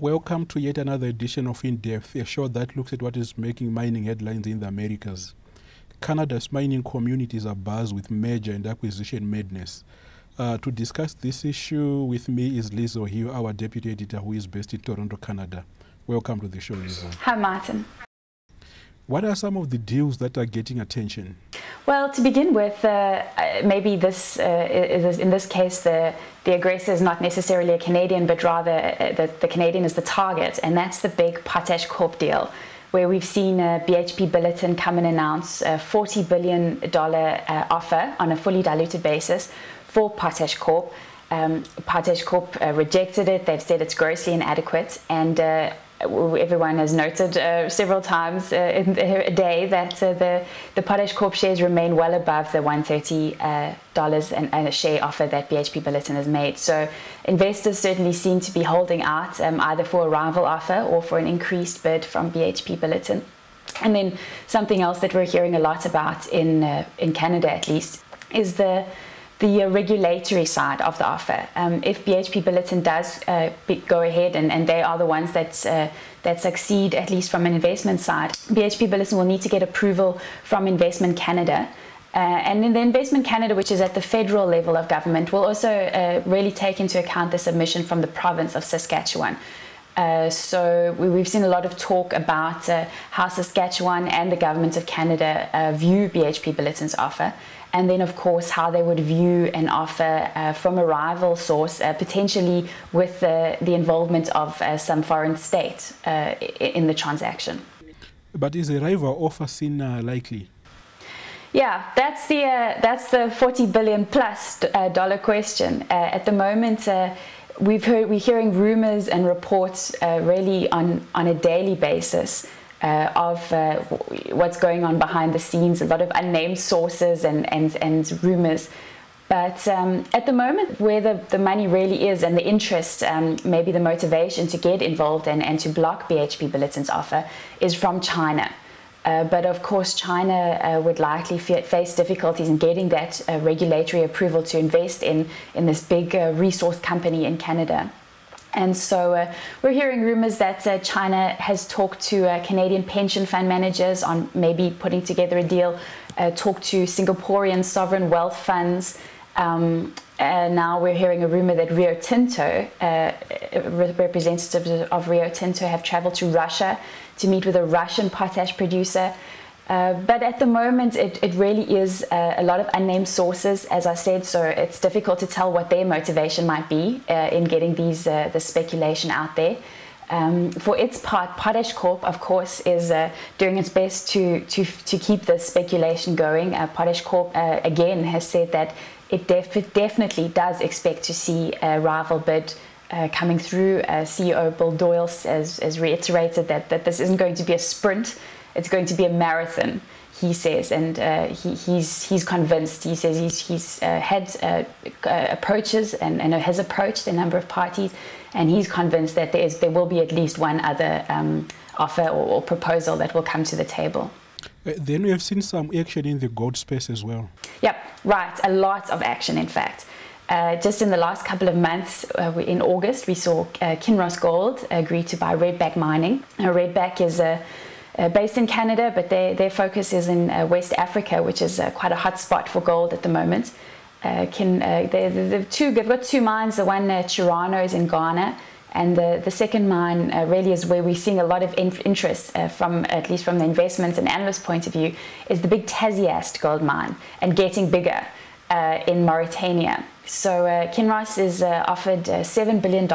Welcome to yet another edition of In Depth, a show that looks at what is making mining headlines in the Americas. Canada's mining communities are abuzz with merger and acquisition madness. To discuss this issue with me is Liz O'Hue, our deputy editor who is based in Toronto, Canada. Welcome to the show, Liz. Hi, Martin. What are some of the deals that are getting attention? Well, to begin with, maybe in this case, the aggressor is not necessarily a Canadian, but rather the Canadian is the target, and that's the big Potash Corp deal, where we've seen BHP Billiton come and announce a $40 billion offer on a fully diluted basis for Potash Corp. Potash Corp rejected it. They've said it's grossly inadequate, and everyone has noted several times in a day that the Potash Corp shares remain well above the $130 and a share offer that BHP Billiton has made. So investors certainly seem to be holding out either for a rival offer or for an increased bid from BHP Billiton. And then something else that we're hearing a lot about in Canada, at least, is the regulatory side of the offer. If BHP Billiton does go ahead, and they are the ones that succeed, at least from an investment side, BHP Billiton will need to get approval from Investment Canada. And then the Investment Canada, which is at the federal level of government, will also really take into account the submission from the province of Saskatchewan. So we've seen a lot of talk about how Saskatchewan and the government of Canada view BHP Billiton's offer, and then of course how they would view an offer from a rival source, potentially with the involvement of some foreign state in the transaction. But is a rival offer seen likely? Yeah, that's the $40 billion plus dollar question. At the moment, we're hearing rumors and reports really on a daily basis of what's going on behind the scenes, a lot of unnamed sources and rumors. But at the moment, where the money really is and the interest, maybe the motivation to get involved and to block BHP Billiton's offer is from China. But of course, China would likely face difficulties in getting that regulatory approval to invest in this big resource company in Canada. And so we're hearing rumors that China has talked to Canadian pension fund managers on maybe putting together a deal, talked to Singaporean sovereign wealth funds. Now we're hearing a rumor that Rio Tinto, representatives of Rio Tinto have traveled to Russia to meet with a Russian potash producer. But at the moment, it really is a lot of unnamed sources, as I said, so it's difficult to tell what their motivation might be in getting the speculation out there. For its part, Potash Corp, of course, is doing its best to keep the speculation going. Potash Corp, again, has said that it definitely does expect to see a rival bid coming through. CEO Bill Doyle has reiterated that this isn't going to be a sprint. It's going to be a marathon, he says, and he's convinced. He says he's had approaches and has approached a number of parties, and he's convinced that there will be at least one other offer or proposal that will come to the table. Then we have seen some action in the gold space as well. Yep, right. A lot of action, in fact. Just in the last couple of months, in August, we saw Kinross Gold agree to buy Redback Mining. Redback is based in Canada, but their focus is in West Africa, which is quite a hot spot for gold at the moment. They've got two mines. The one, Chirano, is in Ghana, and the second mine really is where we're seeing a lot of interest from, at least from the investment and analyst point of view, is the big Tasiast gold mine, and getting bigger in Mauritania. So Kinross is offered $7 billion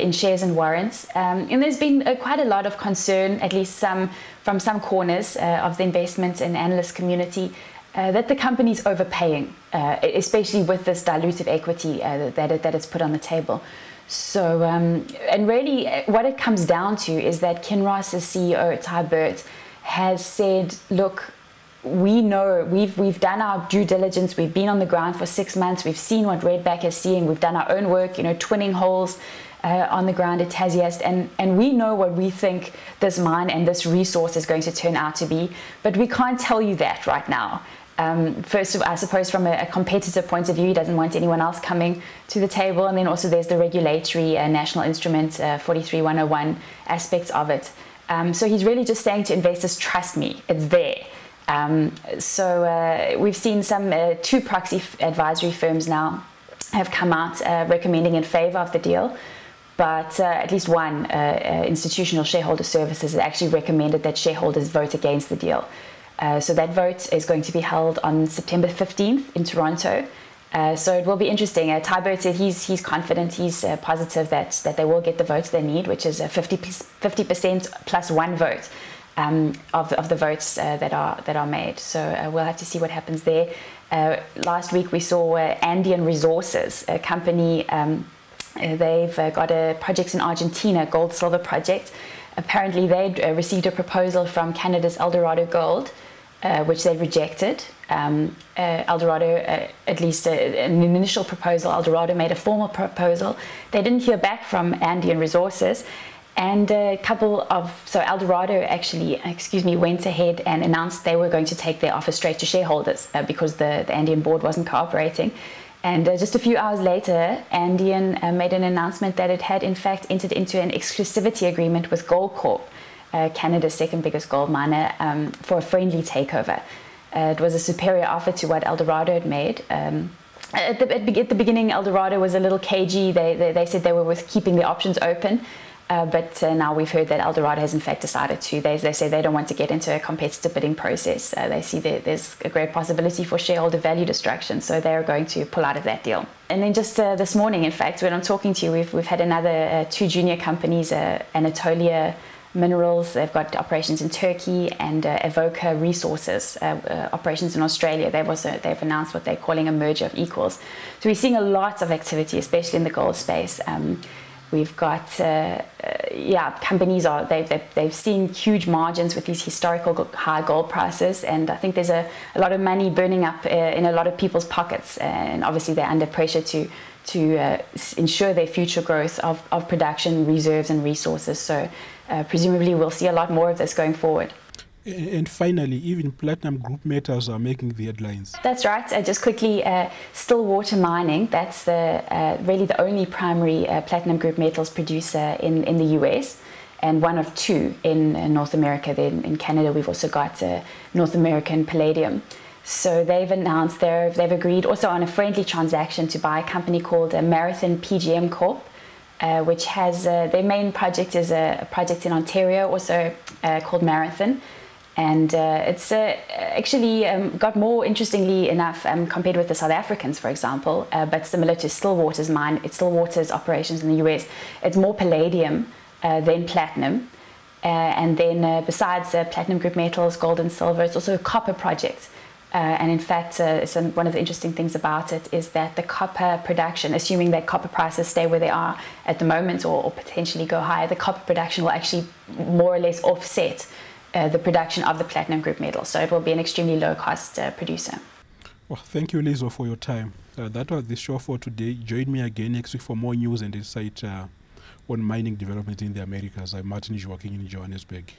in shares and warrants, and there's been quite a lot of concern, at least from some corners of the investment and analyst community, that the company's overpaying, especially with this dilutive equity that it's put on the table. So, and really what it comes down to is that Kinross's CEO, Ty Burt, has said, look, we know we've done our due diligence. We've been on the ground for 6 months. We've seen what Redback is seeing. We've done our own work, twinning holes on the ground at Tasiast, and we know what we think this mine and this resource is going to turn out to be, but we can't tell you that right now. First of all, I suppose from a competitive point of view, he doesn't want anyone else coming to the table. And then also there's the regulatory National Instrument 43101 aspects of it. So he's really just saying to investors, trust me, it's there. We've seen some two proxy advisory firms now have come out recommending in favor of the deal. But at least one institutional shareholder services has actually recommended that shareholders vote against the deal. So that vote is going to be held on September 15th in Toronto. So it will be interesting. Ty Bird said he's confident, he's positive that they will get the votes they need, which is 50% plus one vote of the votes that are made. So we'll have to see what happens there. Last week we saw Andean Resources, a company. They've got a project in Argentina, gold-silver project. Apparently they'd received a proposal from Canada's Eldorado Gold, which they rejected. Eldorado, at least an initial proposal, Eldorado made a formal proposal. They didn't hear back from Andean Resources, and so Eldorado actually, went ahead and announced they were going to take their offer straight to shareholders because the Andean board wasn't cooperating. And just a few hours later, Andean made an announcement that it had in fact entered into an exclusivity agreement with Goldcorp, Canada's second biggest gold miner, for a friendly takeover. It was a superior offer to what Eldorado had made. At the beginning, Eldorado was a little cagey. They said they were with keeping the options open. But now we've heard that Eldorado has in fact decided to. They say they don't want to get into a competitive bidding process. They see there's a great possibility for shareholder value destruction, so they're going to pull out of that deal. And then just this morning, in fact, when I'm talking to you, we've had another two junior companies, Anatolia Minerals, they've got operations in Turkey, and Evoca Resources, operations in Australia. They've announced what they're calling a merger of equals. So we're seeing a lot of activity, especially in the gold space. We've got, companies they've seen huge margins with these historical high gold prices, and I think there's a lot of money burning up in a lot of people's pockets, and obviously they're under pressure to ensure their future growth of production, reserves, and resources. So presumably we'll see a lot more of this going forward. And finally, even platinum group metals are making the headlines. That's right. Just quickly, Stillwater Mining, that's really the only primary platinum group metals producer in the US, and one of two in North America. Then in Canada, we've also got North American Palladium. So they've announced they've agreed also on a friendly transaction to buy a company called Marathon PGM Corp, which has their main project is a project in Ontario, also called Marathon. And it's actually got more, interestingly enough, compared with the South Africans, for example, but similar to Stillwater's operations in the US. It's more palladium than platinum. And then besides platinum group metals, gold and silver, it's also a copper project. And in fact, one of the interesting things about it is that the copper production, assuming that copper prices stay where they are at the moment or potentially go higher, the copper production will actually more or less offset the production of the platinum group metal. So it will be an extremely low-cost producer. Well, thank you, Lizo, for your time. That was the show for today. Join me again next week for more news and insight on mining development in the Americas. I'm Martin Joaquin in Johannesburg.